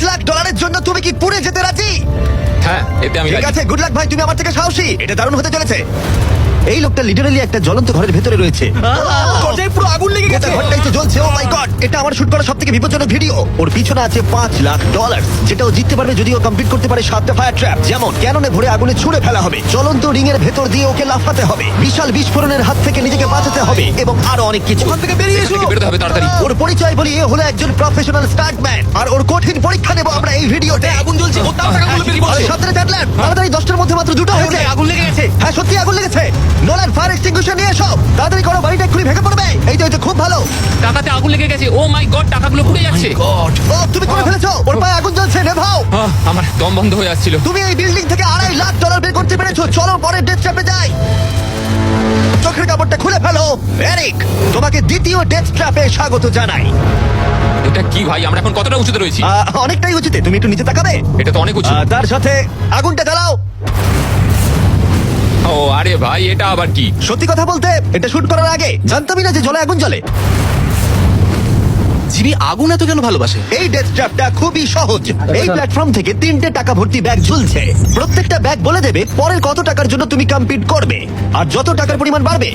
$5,00,000 জন্য তুমি কি পুড়ে যেতে রাজি? হ্যাঁ, এতে আমি ঠিক রাজি। আছে, গুড লাক ভাই, তুমি আমার থেকে সাহসী। এটা দারুণ হতে চলেছে। এই লোকটা লিটারালি একটা জ্বলন্ত ঘরের ভেতরে রয়েছে। দরজায় পুরো আগুন লেগে গোটা গেছে। ঘরটাই তো জ্বলছে। ও মাই গড, এটা আমার শুট করা সবথেকে বিপজ্জনক ভিডিও। ওর পিছনে আছে $5,00,000, যেটা ও জিততে পারবে যদি ও কমপ্লিট করতে পারে 7টা ফায়ার ট্র্যাপ। যেমন ক্যাননে ভরে আগুনে ছুঁড়ে ফেলা হবে, জ্বলন্ত রিং এর ভেতর দিয়ে ওকে লাফাতে হবে, বিশাল বিস্ফোরণের হাত থেকে নিজেকে বাঁচাতে হবে এবং আরো অনেক কিছু। ওখান থেকে বেরিয়ে এখান এসো। থেকে বেরোতে হবে তাড়াতাড়ি। ওর পরিচয় বলি, এ হলো একজন প্রফেশনাল স্টান্টম্যান, আর ওর কঠিন পরীক্ষা নেব আমরা এই ভিডিওতে। আগুন জ্বলছে, ও তার টাকাগুলো বেরিয়ে আরে পড়ছে। সাবধানে চ্যাটলার, তাড়াতাড়ি 10টার মধ্যে মাত্র 2টা হয়েছে। আগুন লেগে গেছে। হ্যাঁ, সত্যি আগুন লেগেছে। নোলান ফায়ার এক্সটিংগুইশার নিয়ে এসো, তাড়াতাড়ি করো, বাড়িটা এক্ষুনি ভেঙে পড়বে। এই তো খুব ভালো। টাকাতে আগুন লেগে গেছে। ও মাই গড, টাকাগুলো পুড়ে যাচ্ছে। ও, তুমি করে ফেলেছো। ওর পায়ে আগুন জ্বলছে, নেভাও। আমার দম বন্ধ হয়ে আসছিল। তুমি এই বিল্ডিং থেকে $2.5 লাখ বের করতে পেরেছো। চলো পরের ডেথ ট্র্যাপে যাই। চোখের কাপড়টা খুলে ফেলো। এরিক, তোমাকে দ্বিতীয় ডেথ ট্র্যাপে স্বাগত জানাই। এটা কি ভাই, আমরা এখন কতটা উঁচুতে রয়েছি? অনেকটাই উচিত, তুমি একটু নিচে তাকাবে। এটা তো অনেক উঁচু। তার সাথে আগুনটা জ্বালাও। ও আরে ভাই, এটা আবার কি? সত্যি কথা বলতে, এটা শুট করার আগে জানতামই না যে জলে আগুন জ্বলে। জিমি আগুন এত কেন ভালোবাসে? এই ডেথ ট্র্যাপটা খুবই সহজ। এই প্ল্যাটফর্ম থেকে 3টে টাকা ভর্তি ব্যাগ ঝুলছে। প্রত্যেকটা ব্যাগ বলে দেবে পরের কত টাকার জন্য তুমি কমপ্লিট করবে, আর যত টাকার পরিমাণ বাড়বে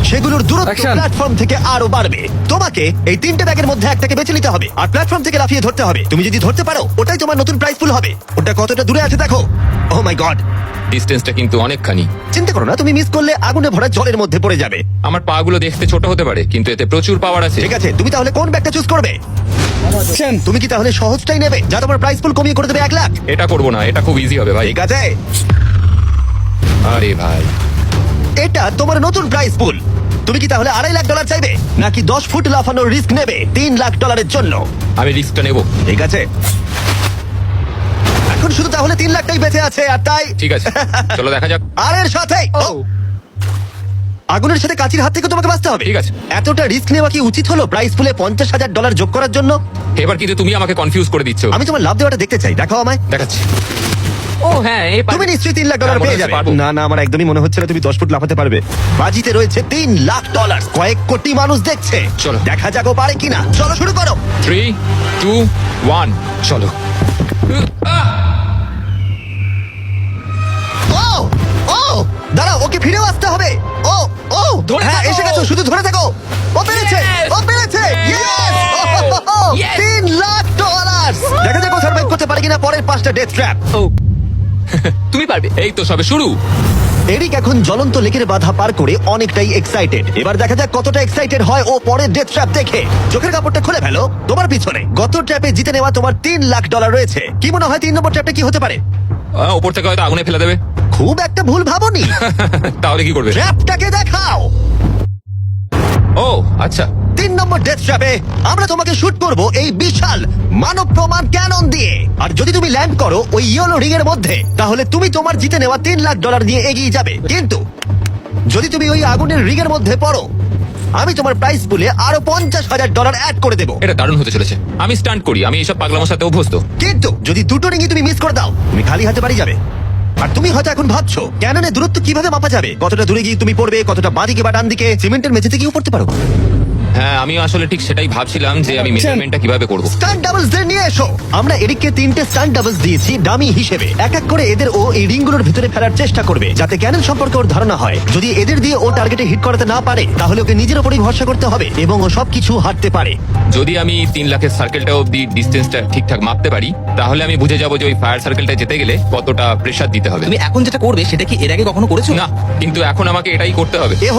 সেগুলোর দূরত্ব Action! প্ল্যাটফর্ম থেকে আরো বাড়বে। তোমাকে এই 3টে ব্যাগের মধ্যে একটাকে বেছে নিতে হবে আর প্ল্যাটফর্ম থেকে লাফিয়ে ধরতে হবে। তুমি যদি ধরতে পারো, ওটাই তোমার নতুন প্রাইস পুল হবে। ওটা কতটা দূরে আছে দেখো। ও মাই গড, ডিস্টেন্সটা কিন্তু অনেকখানি। চিন্তা করো না, তুমি মিস করলে আগুনে ভরা জলের মধ্যে পড়ে যাবে। আমার পা গুলো দেখতে ছোট হতে পারে, কিন্তু এতে প্রচুর পাওয়ার আছে। ঠিক আছে, তুমি তাহলে কোন ব্যাগটা চুজ করবে? তুমি কি তাহলে সহজটাই নেবে, যা তোমার প্রাইস পুল কমিয়ে করে দেবে 1 লাখ? এটা করবো না, এটা খুব ইজি হবে ভাই। ঠিক আছে, আরে ভাই, এটা তোমার নতুন প্রাইস পুল। তুমি কি তাহলে $2.5 লাখ চাইবে, নাকি 10 ফুট লাফানোর রিস্ক নেবে $3 লাখ জন্য? আমি রিস্কটা নেবো। ঠিক আছে, এখন শুধু তাহলে 3 লাখটাই বেঁচে আছে, আর তাই ঠিক আছে, চলো দেখা যাক। আর এর সাথে আগুনের সাথে কাচির হাত থেকে তোমাকে বাঁচতে হবে। ঠিক আছে। এতটা রিস্ক নেওয়া কি উচিত হলো প্রাইস পুলে $50,000 যোগ করার জন্য? এবার কিন্তু তুমি আমাকে কনফিউজ করে দিচ্ছ। আমি তোমার লাভ দেওয়াটা দেখতে চাই, দেখাও আমায়। দেখাচ্ছি। ও হ্যাঁ, এই তুমি নিশ্চয়ই $3 লাখ হ্যাঁ, মনে পেয়ে হচ্ছে যাবে। পারবো। না না, আমার একদমই মনে হচ্ছে না তুমি 10 ফুট লাফাতে পারবে। বাজিতে রয়েছে $3 লাখ। কয়েক কোটি মানুষ দেখছে। চলো। দেখা যাক ও পারে কিনা। চলো শুরু করো। 3, 2, 1, চলো। ও ও দাঁড়াও, ওকে ফিরেও আসতে হবে। ও ও ধরে হ্যাঁ, থাকো। এসে গেছো, শুধু ধরে থাকো। ও পেরেছে, Yes! ও পেরেছে। Yes! Yes! $3 লাখ। দেখা যাক ও সার্ভাইভ করতে পারে কিনা পরের 5টা ডেথ ট্র্যাপ। ও তুমি পারবে, এই তো সবে শুরু। এরিক এখন জ্বলন্ত লেকের বাধা পার করে অনেকটাই এক্সাইটেড। এবার দেখা যাক কতটা এক্সাইটেড হয় ও পরের ডেথ ট্র্যাপ দেখে। চোখের কাপড়টা খুলে ফেলো। তোমার পিছনে গত ট্র্যাপে জিতে নেওয়া তোমার $3 লাখ রয়েছে। কি মনে হয় 3 নম্বর ট্র্যাপটা কি হতে পারে? ওপর থেকে হয়তো আগুনে ফেলে দেবে। খুব একটা ভুল ভাবনি। তাহলে কি করবে? ট্র্যাপটাকে দেখাও। ও আচ্ছা, 3 নম্বর ডেথ ট্র্যাপে আমরা তোমাকে শুট করব এই বিশাল মানব প্রমাণ ক্যানন দিয়ে। আর যদি তুমি ল্যান্ড করো ওই ইয়েলো রিং এর মধ্যে, তাহলে তুমি তোমার জিতে নেওয়া $3 লাখ নিয়ে এগিয়ে যাবে। কিন্তু যদি তুমি ওই আগুনের রিং এর মধ্যে পড়ো, আমি তোমার প্রাইস পুলে আরো $50,000 অ্যাড করে দেবো। এটা দারুণ হতে চলেছে। আমি স্টান্ট করি, আমি এইসব পাগলামোর সাথে অভ্যস্ত। কিন্তু যদি দুটো রিংই তুমি মিস করে দাও, তুমি খালি হাতে বাড়ি যাবে। আর তুমি হয়তো এখন ভাবছো ক্যাননের দূরত্ব কিভাবে মাপা যাবে, কতটা দূরে গিয়ে তুমি পড়বে, কতটা বাঁদিকে বা ডান দিকে, সিমেন্টের মেঝেতে গিয়েও পড়তে পারো। হ্যাঁ, আমি আসলে ঠিক সেটাই ভাবছিলাম যে আমি মেজারমেন্টটা কিভাবে করব। স্টান্ট ডাবলস দের নিয়ে এসো। আমরা এরিককে 3টে স্টান্ট ডাবলস দিয়েছি ডামি হিসেবে। এক এক করে এদের ও এই রিংগুলোর ভিতরে ফেলার চেষ্টা করবে, যাতে ক্যানন সম্পর্কে ওর ধারণা হয়। যদি এদের দিয়ে ও টার্গেটে হিট করাতে না পারে, তাহলে ওকে নিজের উপরই ভরসা করতে হবে এবং ও সবকিছু হারতে পারে। যদি আমি 3 লাখের সার্কেলটা অব্দি ডিস্টেন্সটা ঠিকঠাক মাপতে পারি, তাহলে আমি বুঝে যাবো যে ওই ফায়ার সার্কেলটা যেতে গেলে কতটা প্রেসার দিতে হবে। তুমি এখন যেটা করবে সেটা কি এর আগে কখনো করেছো? না, কিন্তু এখন আমাকে এটাই করতে হবে। এ